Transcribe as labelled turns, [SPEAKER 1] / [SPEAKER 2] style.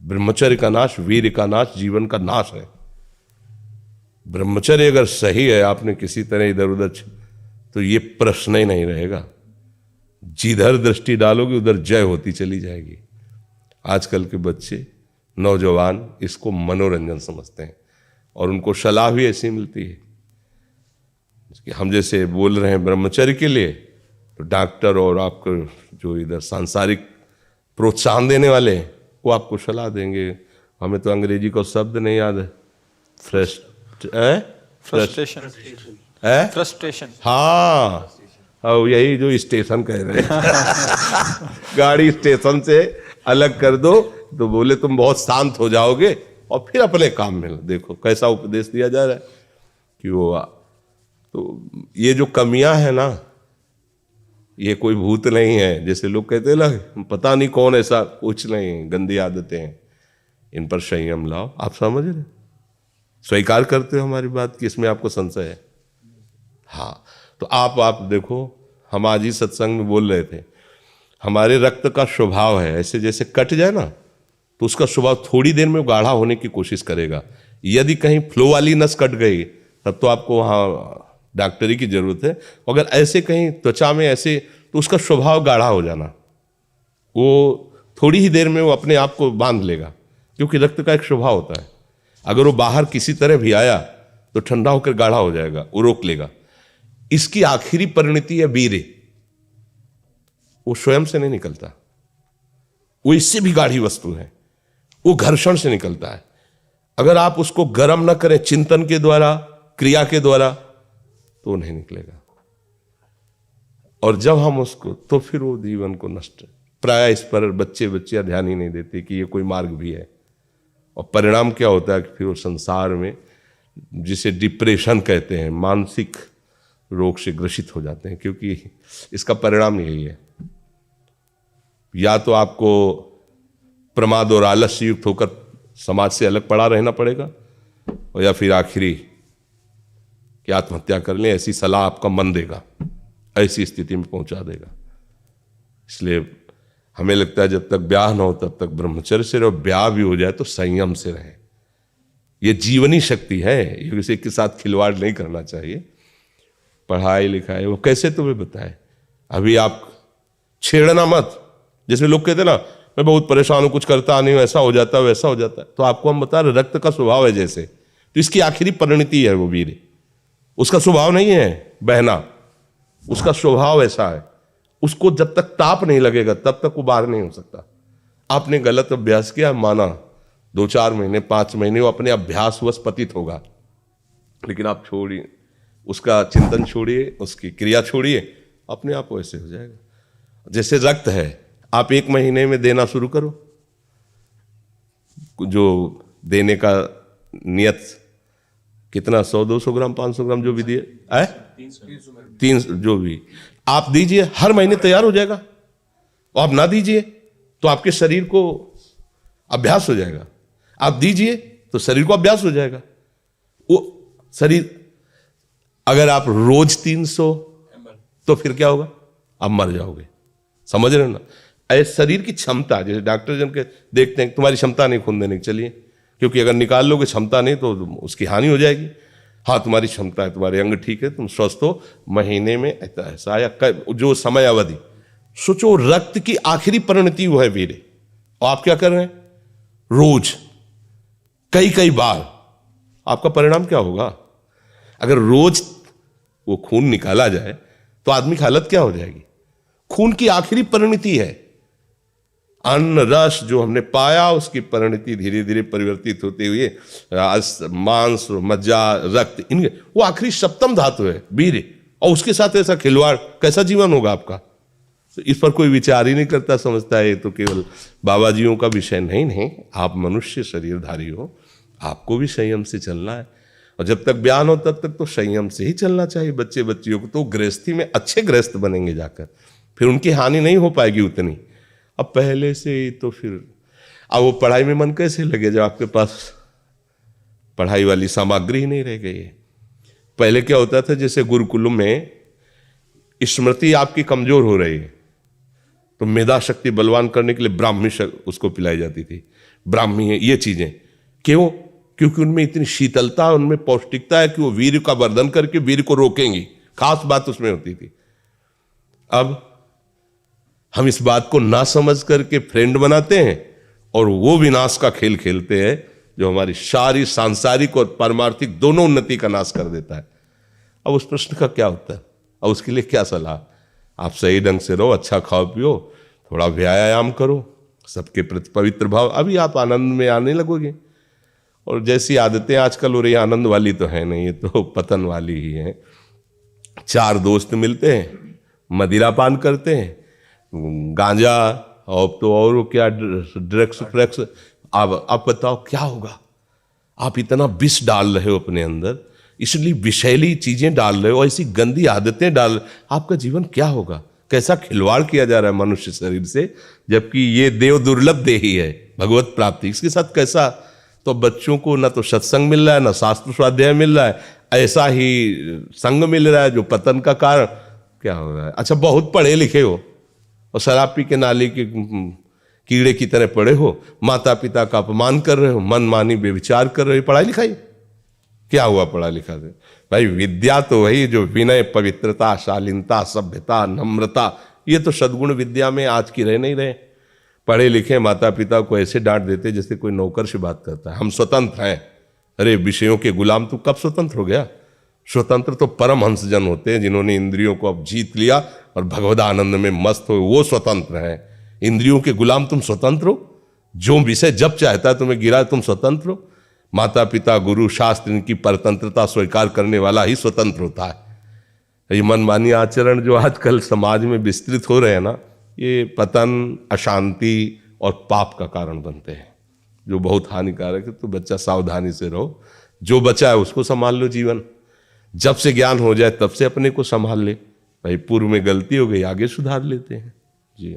[SPEAKER 1] ब्रह्मचर्य का नाश वीर का नाश जीवन का नाश है। ब्रह्मचर्य अगर सही है, आपने किसी तरह इधर उधर तो ये प्रश्न ही नहीं रहेगा। जिधर दृष्टि डालोगे उधर जय होती चली जाएगी। आजकल के बच्चे नौजवान इसको मनोरंजन समझते हैं और उनको सलाह भी ऐसी मिलती है कि हम जैसे बोल रहे हैं ब्रह्मचर्य के लिए, तो डॉक्टर और आपको जो इधर सांसारिक प्रोत्साहन देने वाले हैं वो आपको सलाह देंगे। हमें तो अंग्रेजी का शब्द नहीं याद है, फ्रस्ट्रेशन। हाँ, यही जो स्टेशन कह रहे हैं गाड़ी स्टेशन से अलग कर दो तो बोले तुम बहुत शांत हो जाओगे और फिर अपने काम में देखो कैसा उपदेश दिया जा रहा है कि वो। तो ये जो कमियां है ना, ये कोई भूत नहीं है जैसे लोग कहते हैं ना, पता नहीं कौन, ऐसा कुछ नहीं, गंदी आदतें हैं, इन पर संयम लाओ। आप समझ रहे, स्वीकार करते हो हमारी बात कि इसमें आपको संशय है? हाँ, तो आप देखो, हम आज ही सत्संग में बोल रहे थे, हमारे रक्त का स्वभाव है ऐसे, जैसे कट जाए ना तो उसका स्वभाव थोड़ी देर में गाढ़ा होने की कोशिश करेगा। यदि कहीं फ्लो वाली नस कट गई तब तो आपको वहाँ डॉक्टरी की जरूरत है। अगर ऐसे कहीं त्वचा में ऐसे, तो उसका स्वभाव गाढ़ा हो जाना, वो थोड़ी ही देर में वो अपने आप को बांध लेगा, क्योंकि रक्त का एक स्वभाव होता है। अगर वो बाहर किसी तरह भी आया तो ठंडा होकर गाढ़ा हो जाएगा, वो रोक लेगा। इसकी आखिरी परिणति है वीर्य, वो स्वयं से नहीं निकलता, वो इससे भी गाढ़ी वस्तु है, वो घर्षण से निकलता है। अगर आप उसको गर्म न करें चिंतन के द्वारा, क्रिया के द्वारा, तो नहीं निकलेगा। और जब हम उसको, तो फिर वो जीवन को नष्ट, प्राय इस पर बच्चे ध्यान ही नहीं देते कि ये कोई मार्ग भी है। और परिणाम क्या होता है कि फिर वो संसार में, जिसे डिप्रेशन कहते हैं, मानसिक रोग से ग्रसित हो जाते हैं, क्योंकि इसका परिणाम यही है। या तो आपको प्रमाद और आलस्य युक्त होकर समाज से अलग पड़ा रहना पड़ेगा, और या फिर आखिरी कि आत्महत्या कर लें, ऐसी सलाह आपका मन देगा, ऐसी स्थिति में पहुंचा देगा। इसलिए हमें लगता है जब तक ब्याह न हो तब तक ब्रह्मचर्य से रहो, ब्याह भी हो जाए तो संयम से रहे। ये जीवनी शक्ति है, ये किसी के साथ खिलवाड़ नहीं करना चाहिए। पढ़ाई लिखाई वो कैसे तुम्हें बताए, अभी आप छेड़ना मत। जैसे लोग कहते ना, मैं बहुत परेशान हूं, कुछ करता नहीं हूं, ऐसा हो जाता है वैसा हो जाता है, तो आपको हम बता रहे रक्त का स्वभाव है जैसे, तो इसकी आखिरी परिणति है वो वीर। उसका स्वभाव नहीं है बहना, उसका स्वभाव ऐसा है, उसको जब तक ताप नहीं लगेगा तब तक वो बाहर नहीं हो सकता। आपने गलत अभ्यास किया, माना 2-4 महीने 5 महीने वो अपने अभ्यासवश पतित होगा, लेकिन आप छोड़िए, उसका चिंतन छोड़िए, उसकी क्रिया छोड़िए, अपने आप वैसे हो जाएगा। जैसे रक्त है, आप 1 महीने में देना शुरू करो, जो देने का नियत कितना, 100-200 ग्राम 500 ग्राम जो भी दिए, 300 जो भी आप दीजिए, हर महीने तैयार हो जाएगा। और आप ना दीजिए तो आपके शरीर को अभ्यास हो जाएगा, आप दीजिए तो शरीर को अभ्यास हो जाएगा। वो शरीर, अगर आप रोज 300 तो फिर क्या होगा, आप मर जाओगे। समझ रहे हो ना? ऐसे शरीर की क्षमता, जैसे डॉक्टर जन के देखते हैं तुम्हारी क्षमता नहीं खून देने की, चलिए, क्योंकि अगर निकाल लोगे क्षमता नहीं तो उसकी हानि हो जाएगी। हाँ, तुम्हारी क्षमता है, तुम्हारे अंग ठीक है, तुम स्वस्थ हो, महीने में ऐसा या जो समय अवधि सोचो, रक्त की आखिरी परिणति वो है वीर्य। और आप क्या कर रहे हैं, रोज कई बार, आपका परिणाम क्या होगा? अगर रोज वो खून निकाला जाए तो आदमी की हालत क्या हो जाएगी? खून की आखिरी परिणति है, अन्न रस जो हमने पाया उसकी परिणति धीरे धीरे परिवर्तित होते हुए मांस, मज्जा, रक्त, इनके वो आखिरी सप्तम धातु है वीर्य। और उसके साथ ऐसा खिलवाड़, कैसा जीवन होगा आपका? तो इस पर कोई विचार ही नहीं करता, समझता है ये तो केवल बाबा जियों का विषय। नहीं, आप मनुष्य शरीरधारी हो, आपको भी संयम से चलना है। और जब तक ब्याह हो तब तक तो संयम से ही चलना चाहिए। बच्चियों को तो गृहस्थी में अच्छे गृहस्थ बनेंगे जाकर, फिर उनकी हानि नहीं हो पाएगी उतनी। अब पहले से ही तो फिर अब वो पढ़ाई में मन कैसे लगे जब आपके पास पढ़ाई वाली सामग्री ही नहीं रह गई है। पहले क्या होता था, जैसे गुरुकुल में स्मृति आपकी कमजोर हो रही है तो मेधा शक्ति बलवान करने के लिए ब्राह्मी उसको पिलाई जाती थी, ब्राह्मी है, ये चीजें क्यों? क्योंकि उनमें इतनी शीतलता, उनमें पौष्टिकता है कि वो वीर का वर्धन करके वीर को रोकेंगी, खास बात उसमें होती थी। अब हम इस बात को ना समझ करके फ्रेंड बनाते हैं और वो विनाश का खेल खेलते हैं जो हमारी सारी सांसारिक और पारमार्थिक दोनों उन्नति का नाश कर देता है। अब उस प्रश्न का क्या होता है? अब उसके लिए क्या सलाह? आप सही ढंग से रहो, अच्छा खाओ पियो, थोड़ा व्यायाम करो, सबके प्रति पवित्र भाव, अभी आप आनंद में आने लगोगे। और जैसी आदतें आजकल हो रही, आनंद वाली तो है नहीं, ये तो पतन वाली ही है। 4 दोस्त मिलते हैं, मदिरा पान करते हैं, गांजा और तो और क्या ड्रग्स। आप बताओ क्या होगा? आप इतना विष डाल रहे हो अपने अंदर, इसलिए विषैली चीजें डाल रहे हो, ऐसी गंदी आदतें डाल, आपका जीवन क्या होगा? कैसा खिलवाड़ किया जा रहा है मनुष्य शरीर से, जबकि ये देव दुर्लभ देही है भगवत प्राप्ति, इसके साथ कैसा? तो बच्चों को ना तो सत्संग मिल रहा है, ना शास्त्र स्वाध्याय मिल रहा है, ऐसा ही संग मिल रहा है जो पतन का कारण क्या हो रहा है। अच्छा, बहुत पढ़े लिखे हो और शराब पी के नाली के कीड़े की तरह पड़े हो, माता पिता का अपमान कर रहे हो, मनमानी बेविचार कर रहे हो, पढ़ाई लिखाई क्या हुआ? पढ़ा लिखा से भाई विद्या तो वही जो विनय, पवित्रता, शालीनता, सभ्यता, नम्रता, ये तो सद्गुण विद्या में आज की रह नहीं रहे। पढ़े लिखे माता पिता को ऐसे डांट देते जैसे कोई नौकर से बात करता है, हम स्वतंत्र हैं। अरे विषयों के गुलाम तू कब स्वतंत्र हो गया? स्वतंत्र तो परमहंस जन होते हैं जिन्होंने इंद्रियों को अब जीत लिया और भगवद आनंद में मस्त हो, वो स्वतंत्र हैं। इंद्रियों के गुलाम तुम स्वतंत्र हो? जो विषय जब चाहता है तुम्हें गिरा, तुम स्वतंत्र हो? माता पिता, गुरु, शास्त्र, इनकी परतंत्रता स्वीकार करने वाला ही स्वतंत्र होता है। ये मनमानी आचरण जो आजकल समाज में विस्तृत हो रहे हैं ना, ये पतन, अशांति और पाप का कारण बनते हैं, जो बहुत हानिकारक है। तो बच्चा सावधानी से रहो, जो बचा है उसको संभाल लो। जीवन जब से ज्ञान हो जाए तब से अपने को संभाल ले। भाई पूर्व में गलती हो गई, आगे सुधार लेते हैं जी।